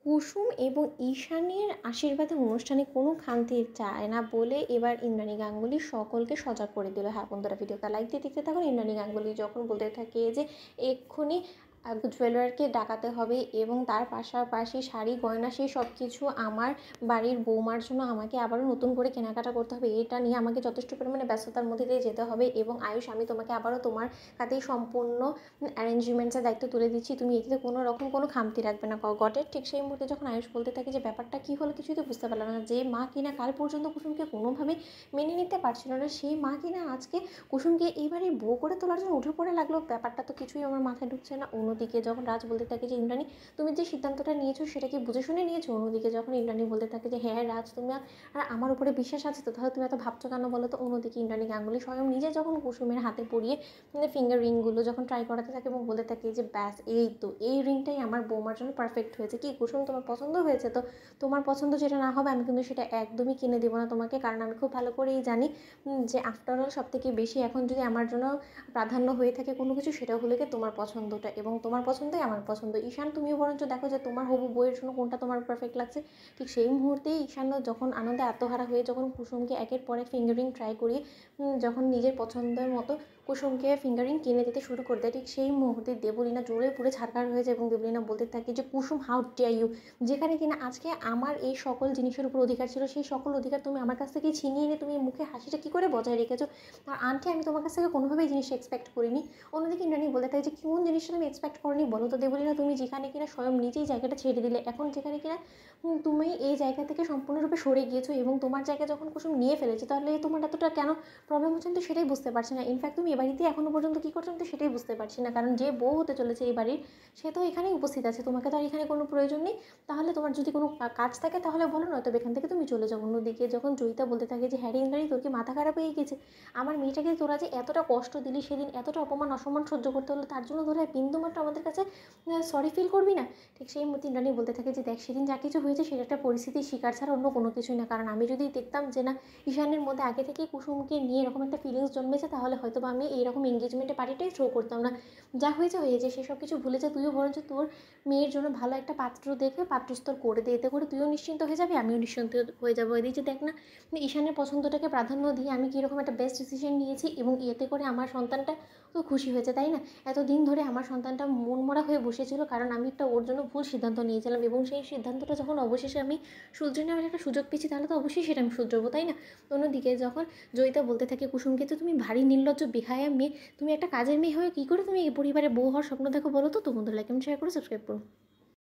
কুসুম এবং ঈশানের আশীর্বাদে অনুষ্ঠানে কোনো খামতি চায় না বলে এবার ইন্দ্রাণী গাঙ্গুলি সকলকে সজাগ করে দিল। হ্যাঁ বন্ধুরা, ভিডিওটা লাইক দিয়ে দেখতে থাকুন। ইন্দ্রাণী গাঙ্গুলি যখন বলতে থাকে যে এক্ষুনি জুয়েলারকে ডাকাতে হবে এবং তার পাশাপাশি শাড়ি গয়না সেই সব কিছু আমার বাড়ির বৌমার জন্য আমাকে আবারও নতুন করে কেনাকাটা করতে হবে, এটা নিয়ে আমাকে যথেষ্ট পরিমাণে ব্যস্ততার মধ্যে দিয়ে যেতে হবে। এবং আয়ুষ, আমি তোমাকে আবারও তোমার হাতেই সম্পূর্ণ অ্যারেঞ্জমেন্টসের দায়িত্ব তুলে দিচ্ছি, তুমি এতে কোনো রকম কোনো খামতি রাখবে না। গটের ঠিক সেই মুহূর্তে যখন আয়ুষ বলতে থাকে যে ব্যাপারটা কী হলো কিছুই তো বুঝতে পারলাম না, যে মা কিনা কাল পর্যন্ত কুসুমকে কোনোভাবে মেনে নিতে পারছিল না, সেই মা কিনা আজকে কুসুমকে এইবারে বউ করে তোলার জন্য উঠে পড়ে লাগলো, ব্যাপারটা তো কিছুই আমার মাথায় ঢুকছে না। অন্যদিকে যখন রাজ বলতে থাকে যে ইন্দ্রাণী তুমি যে সিদ্ধান্তটা নিয়েছো সেটা কি বুঝে শুনে নিয়েছো, অন্যদিকে যখন ইন্দ্রাণী বলতে থাকে যে হ্যাঁ রাজ তুমি আর আমার উপরে বিশ্বাস আছে তো, তাহলে তুমি এত ভাবছো কেন বলো তো। অন্যদিকে ইন্দ্রাণী গাঙ্গুলি স্বয়ং নিজে যখন কুসুমের হাতে পরিয়ে ফিঙ্গার রিংগুলো যখন ট্রাই করাতে থাকে এবং বলতে থাকে যে ব্যাস এই তো, এই রিংটাই আমার বৌমার জন্য পারফেক্ট হয়েছে। কি কুসুম, তোমার পছন্দ হয়েছে তো? তোমার পছন্দ যেটা না হবে আমি কিন্তু সেটা একদমই কিনে দেবো না তোমাকে, কারণ আমি খুব ভালো করেই জানি যে আফটারঅল সব থেকে বেশি এখন যদি আমার জন্য প্রাধান্য হয়ে থাকে কোনো কিছু, সেটা হলে কি তোমার পছন্দটা, এবং তোমার পছন্দই আমার পছন্দ। ঈশান, তুমিও বরঞ্চ দেখো যে তোমার হবু বইয়ের জন্য কোনটা তোমার পারফেক্ট লাগছে। ঠিক সেই মুহূর্তেই ঈশান যখন আনন্দে আত্মহারা হয়ে যখন কুসুমকে একের পর এক ফিঙ্গারিং ট্রাই করিয়ে যখন নিজের পছন্দের মতো কুসুমকে ফিঙ্গারিং কিনে দিতে শুরু করে দেয়, ঠিক সেই মুহূর্তে দেবলীনা জোরে পুরে ছাড়খাড় হয়ে যায় এবং দেবলীনা বলতে থাকে যে কুসুম, হাউ ডেয়ার ইউ, যেখানে কিনা আজকে আমার এই সকল জিনিসের উপর অধিকার ছিল, সেই সকল অধিকার তুমি আমার কাছ থেকে ছিনিয়ে নিয়ে তুমি মুখে হাসিটা কী করে বজায় রেখেছো। আর আন্টি, আমি তোমার কাছ থেকে কোনোভাবেই জিনিসটা এক্সপেক্ট করিনি। অন্যদিকে ইন্দ্রাণী বলতে থাকে যে কোন জিনিসটা তুমি এক্সপেক্ট করনি বলো তো দেবলীনা, তুমি যেখানে কিনা স্বয়ং নিজেই জায়গাটা ছেড়ে দিলে, এখন যেখানে কিনা তুমি এই জায়গা থেকে সম্পূর্ণরূপে সরে গিয়েছো এবং তোমার জায়গা যখন কুসুম নিয়ে ফেলেছে, তাহলে তোমার এতটা কেন প্রবলেম হচ্ছে তো সেটাই বুঝতে পারছি না। ইনফ্যাক্ট তুমি এ বাড়িতে এখনও পর্যন্ত কী করছো তো সেটাই বুঝতে পারছি না, কারণ যে বউ হতে চলেছে এই বাড়ির সে তো এখানেই উপস্থিত আছে, তোমাকে তো আর এখানে কোনো প্রয়োজন নেই। তাহলে তোমার যদি কোনো কাজ থাকে তাহলে বলো, নয়তো এখান থেকে তুমি চলে যাও। অন্যদিকে যখন জয়িতা বলতে থাকে যে হ্যারি ইন্দ্রাণী, তোর কি মাথা খারাপ হয়ে গেছে? আমার মেয়েটাকে তোরা যে এতটা কষ্ট দিলি সেদিন, এতটা অপমান অসম্মান সহ্য করতে হলো, তার জন্য তোরা বিন্দুমাত্র আমাদের কাছে সরি ফিল করবি না? ঠিক সেই মুহূর্তে ইন্দ্রাণী বলতে থাকে যে দেখ, সেদিন যা কিছু হয়েছে সেটা একটা পরিস্থিতির শিকার ছাড়া অন্য কোনো কিছুই না, কারণ আমি যদি দেখতাম যে না ঈশানের মধ্যে আগে থেকেই কুসুমকে নিয়ে এরকম একটা ফিলিংস জন্মেছে, তাহলে হয়তো বা আমি এইরকম এঙ্গেজমেন্টে পার্টিটাই থ্রো করতাম না। যা হয়েছে হয়েছে, সেসব কিছু ভুলে যা, তুইও বরঞ্চ তোর মেয়ের জন্য ভালো একটা পাত্র দেখে পাত্রস্থর করে দে, এতে করে তুইও নিশ্চিন্ত হয়ে যাবি, আমিও নিশ্চিন্ত হয়ে যাবো। এদিকে দেখ না, ঈশানের পছন্দটাকে প্রাধান্য দিয়ে আমি কীরকম একটা বেস্ট ডিসিশন নিয়েছি, এবং এতে করে আমার সন্তানটা তো খুশি হয়েছে, তাই না? এতদিন ধরে আমার সন্তানটা মনমরা হয়ে বসেছিল, কারণ আমি একটা ওর জন্য ভুল সিদ্ধান্ত নিয়েছিলাম, এবং সেই সিদ্ধান্তটা যখন অবশেষে আমি শুধরে নেওয়ার একটা সুযোগ পেয়েছি, তাহলে তো অবশ্যই সেটা আমি শুধরবো, তাই না? অন্যদিকে যখন জয়িতা বলতে থাকে কুসুমকে, তো তুমি ভারী নির্লজ্জ বেহায়া মেয়ে, তুমি একটা কাজের মেয়ে হয়ে কী করে তুমি এই পরিবারে বউ হওয়ার স্বপ্ন দেখো বলো তো? বন্ধুরা লাইক কমেন্ট শেয়ার করে সাবস্ক্রাইব করো।